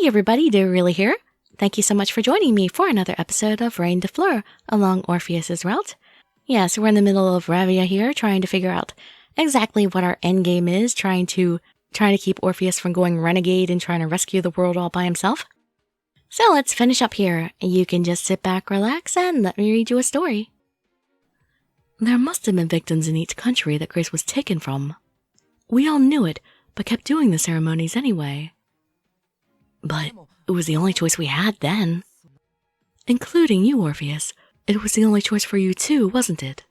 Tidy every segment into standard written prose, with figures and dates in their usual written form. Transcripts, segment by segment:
Hey everybody, Dirili here. Thank you so much for joining me for another episode of Reine Des Fleurs along Orpheus's route. Yes, we're in the middle of Ravia here, trying to figure out exactly what our endgame is, trying to keep Orpheus from going renegade and trying to rescue the world all by himself. So let's finish up here. You can just sit back, relax, and let me read you a story. There must have been victims in each country that Grace was taken from. We all knew it, but kept doing the ceremonies anyway. But it was the only choice we had then. Including you, Orpheus. It was the only choice for you too, wasn't it?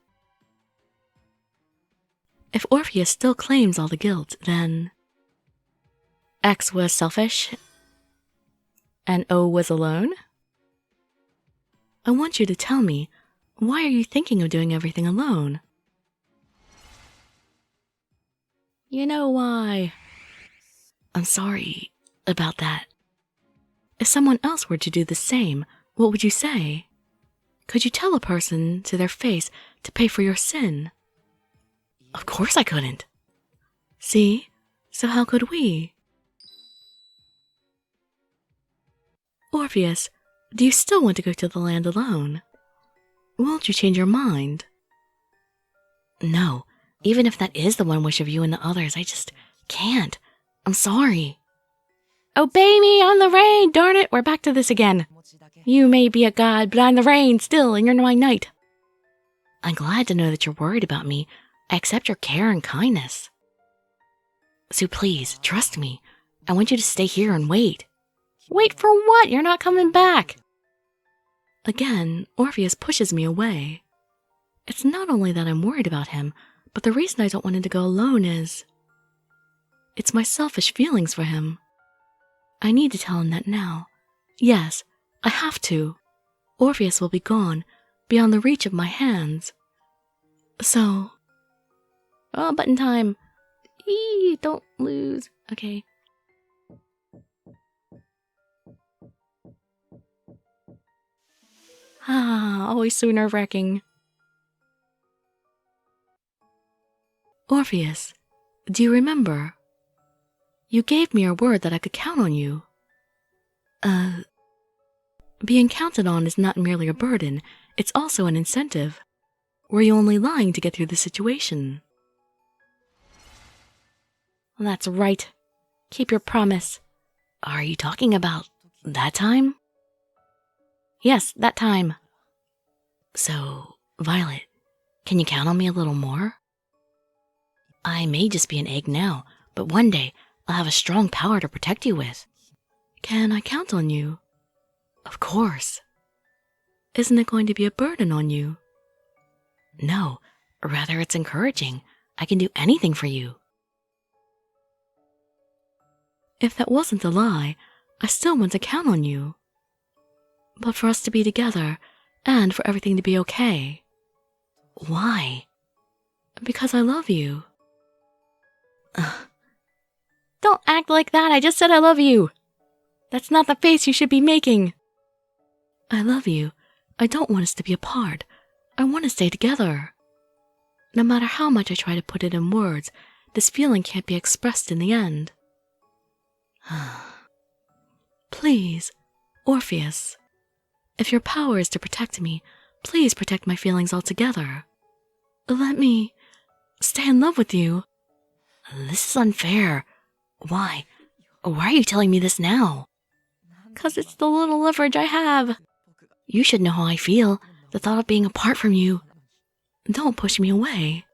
If Orpheus still claims all the guilt, then X was selfish and O was alone? I want you to tell me, why are you thinking of doing everything alone? You know why. I'm sorry about that. If someone else were to do the same, what would you say? Could you tell a person to their face to pay for your sin? Of course I couldn't. See? So how could we? Orpheus, do you still want to go to the land alone? Won't you change your mind? No, even if that is the one wish of you and the others, I just can't. I'm sorry. Obey me, I'm the rain! Darn it, we're back to this again. You may be a god, but I'm the rain still, and you're my knight. I'm glad to know that you're worried about me. I accept your care and kindness. So please, trust me. I want you to stay here and wait. Wait for what? You're not coming back. Again, Orpheus pushes me away. It's not only that I'm worried about him, but the reason I don't want him to go alone is... it's my selfish feelings for him. I need to tell him that now. Yes, I have to. Orpheus will be gone, beyond the reach of my hands. So... oh, button time. Don't lose. Okay. Always so nerve-wracking. Orpheus, do you remember? You gave me your word that I could count on you. Being counted on is not merely a burden, it's also an incentive. Were you only lying to get through the situation? That's right. Keep your promise. Are you talking about that time? Yes, that time. So, Violet, can you count on me a little more? I may just be an egg now, but one day I'll have a strong power to protect you with. Can I count on you? Of course. Isn't it going to be a burden on you? No, rather it's encouraging. I can do anything for you. If that wasn't a lie, I still want to count on you. But for us to be together, and for everything to be okay. Why? Because I love you. Don't act like that, I just said I love you. That's not the face you should be making. I love you. I don't want us to be apart. I want to stay together. No matter how much I try to put it in words, this feeling can't be expressed in the end. Please, Orpheus. If your power is to protect me, please protect my feelings altogether. Let me stay in love with you. This is unfair. Why? Why are you telling me this now? 'Cause it's the little leverage I have. You should know how I feel, the thought of being apart from you. Don't push me away.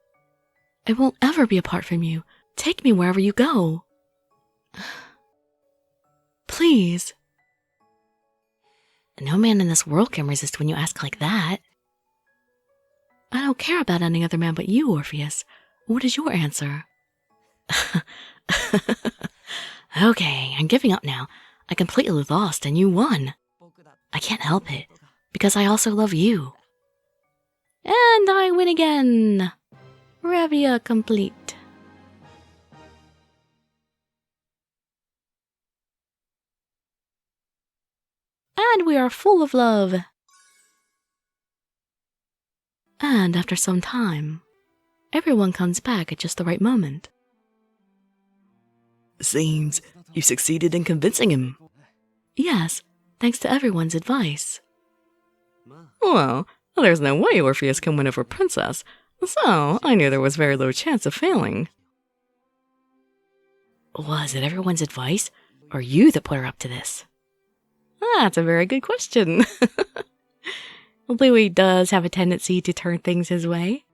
I won't ever be apart from you. Take me wherever you go. Please. No man in this world can resist when you ask like that. I don't care about any other man but you, Orpheus. What is your answer? Okay, I'm giving up now. I completely lost and you won. I can't help it, because I also love you. And I win again. Ravia complete. And we are full of love. And after some time, everyone comes back at just the right moment. Seems you succeeded in convincing him. Yes, thanks to everyone's advice. Well, there's no way Orpheus can win over Princess, so I knew there was very low chance of failing. Was it everyone's advice, or you that put her up to this? That's a very good question. Louis does have a tendency to turn things his way.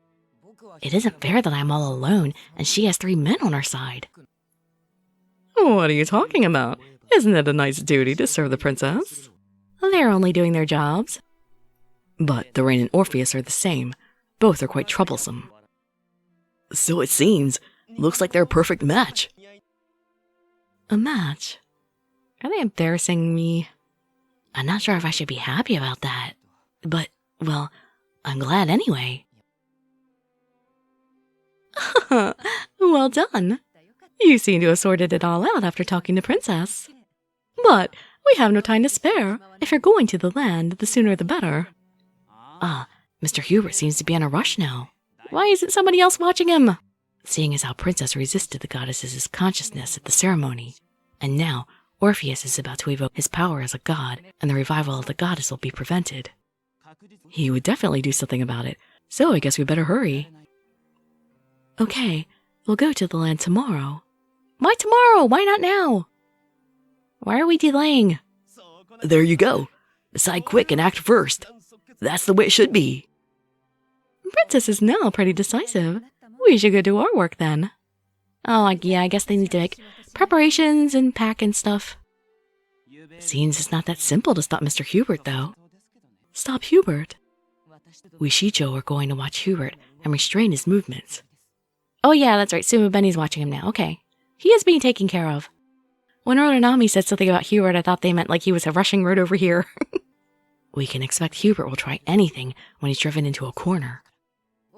It isn't fair that I'm all alone and she has 3 men on her side. What are you talking about? Isn't it a nice duty to serve the princess? They're only doing their jobs. But the Reine and Orpheus are the same. Both are quite troublesome. So it seems. Looks like they're a perfect match. A match? Are they embarrassing me? I'm not sure if I should be happy about that. But, well, I'm glad anyway. Well done. You seem to have sorted it all out after talking to Princess. But we have no time to spare. If you're going to the land, the sooner the better. Mr. Hubert seems to be in a rush now. Why isn't somebody else watching him? Seeing as how Princess resisted the goddess's consciousness at the ceremony. And now, Orpheus is about to evoke his power as a god, and the revival of the goddess will be prevented. He would definitely do something about it, so I guess we better hurry. Okay, we'll go to the land tomorrow. Why tomorrow? Why not now? Why are we delaying? There you go. Decide quick and act first. That's the way it should be. Princess is now pretty decisive. We should go do our work then. Oh, yeah, I guess they need to make preparations and pack and stuff. Seems it's not that simple to stop Mr. Hubert, though. Stop Hubert? We Shicho are going to watch Hubert and restrain his movements. Oh yeah, that's right, Suma Benny's watching him now, okay. He is being taken care of. When Oronami said something about Hubert, I thought they meant like he was rushing right over here. We can expect Hubert will try anything when he's driven into a corner.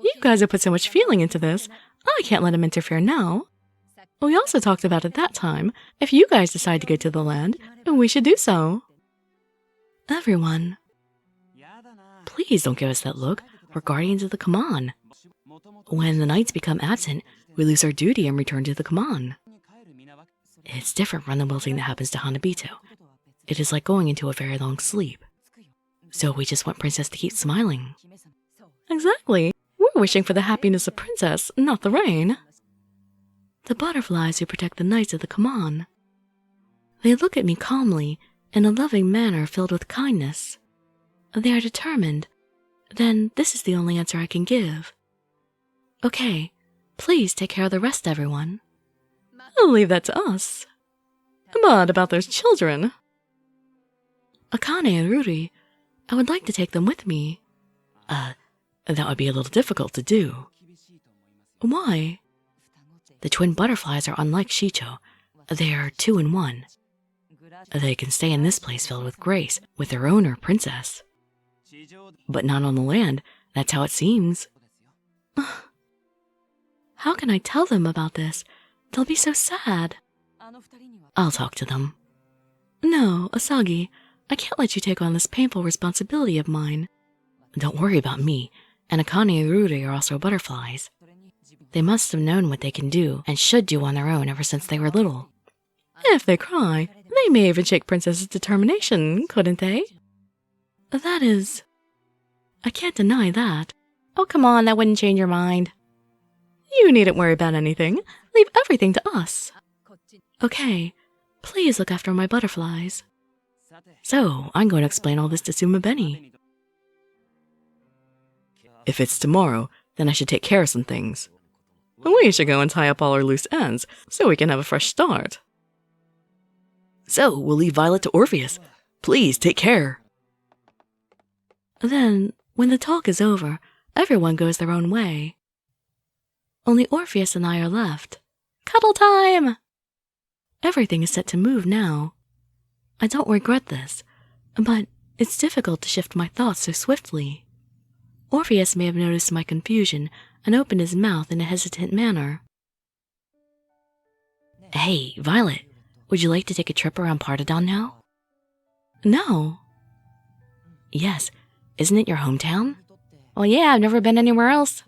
You guys have put so much feeling into this, I can't let him interfere now. We also talked about at that time, if you guys decide to go to the land, we should do so. Everyone. Please don't give us that look. We're guardians of the Kaman. When the knights become absent, we lose our duty and return to the Kaman. It's different from the wilting that happens to Hanabito. It is like going into a very long sleep. So we just want Princess to keep smiling. Exactly. We're wishing for the happiness of Princess, not the rain. The butterflies who protect the knights of the Kaman. They look at me calmly, in a loving manner filled with kindness. They are determined. Then this is the only answer I can give. Okay, please take care of the rest, everyone. I'll leave that to us. But about those children... Akane and Ruri, I would like to take them with me. That would be a little difficult to do. Why? The twin butterflies are unlike Shicho. They are 2 in 1. They can stay in this place filled with grace, with their owner, Princess. But not on the land, that's how it seems. How can I tell them about this? They'll be so sad. I'll talk to them. No, Asagi, I can't let you take on this painful responsibility of mine. Don't worry about me, and Akane and Ruri are also butterflies. They must have known what they can do and should do on their own ever since they were little. If they cry, they may even shake Princess's determination, couldn't they? That is... I can't deny that. Oh, come on, that wouldn't change your mind. You needn't worry about anything. Leave everything to us. Okay, please look after my butterflies. So, I'm going to explain all this to Suma Benny. If it's tomorrow, then I should take care of some things. We should go and tie up all our loose ends, so we can have a fresh start. So, we'll leave Violet to Orpheus. Please, take care. Then, when the talk is over, everyone goes their own way. Only Orpheus and I are left. Cuddle time! Everything is set to move now. I don't regret this, but it's difficult to shift my thoughts so swiftly. Orpheus may have noticed my confusion and opened his mouth in a hesitant manner. Hey, Violet, would you like to take a trip around Partodon now? No. Yes, isn't it your hometown? Well, yeah, I've never been anywhere else.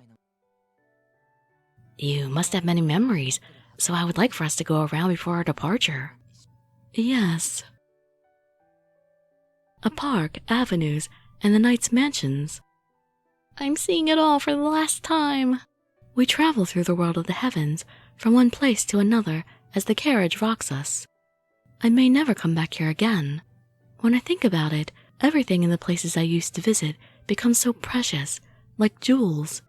You must have many memories, so I would like for us to go around before our departure. Yes. A park, avenues, and the knight's mansions. I'm seeing it all for the last time. We travel through the world of the heavens, from one place to another as the carriage rocks us. I may never come back here again. When I think about it, everything in the places I used to visit becomes so precious, like jewels.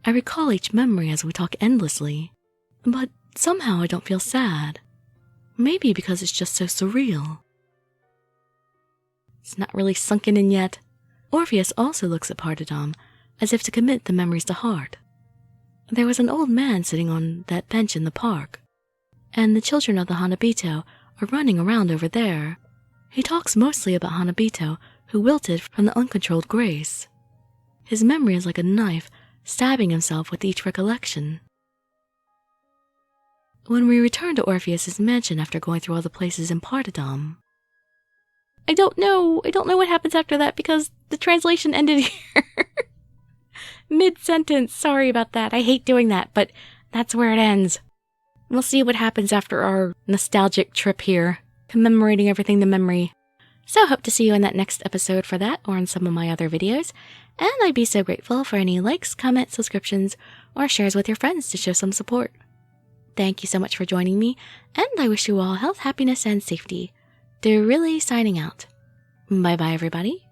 I recall each memory as we talk endlessly, but somehow I don't feel sad. Maybe because it's just so surreal. It's not really sunken in yet. Orpheus also looks at Partidom, as if to commit the memories to heart. There was an old man sitting on that bench in the park, and the children of the Hanabito are running around over there. He talks mostly about Hanabito, who wilted from the uncontrolled grace. His memory is like a knife, stabbing himself with each recollection. When we return to Orpheus's mansion after going through all the places in Partidom, I don't know what happens after that because the translation ended here. Mid-sentence, sorry about that. I hate doing that, but that's where it ends. We'll see what happens after our nostalgic trip here, commemorating everything to memory. So hope to see you in that next episode for that or in some of my other videos. And I'd be so grateful for any likes, comments, subscriptions, or shares with your friends to show some support. Thank you so much for joining me, and I wish you all health, happiness, and safety. Dirili signing out. Bye-bye, everybody.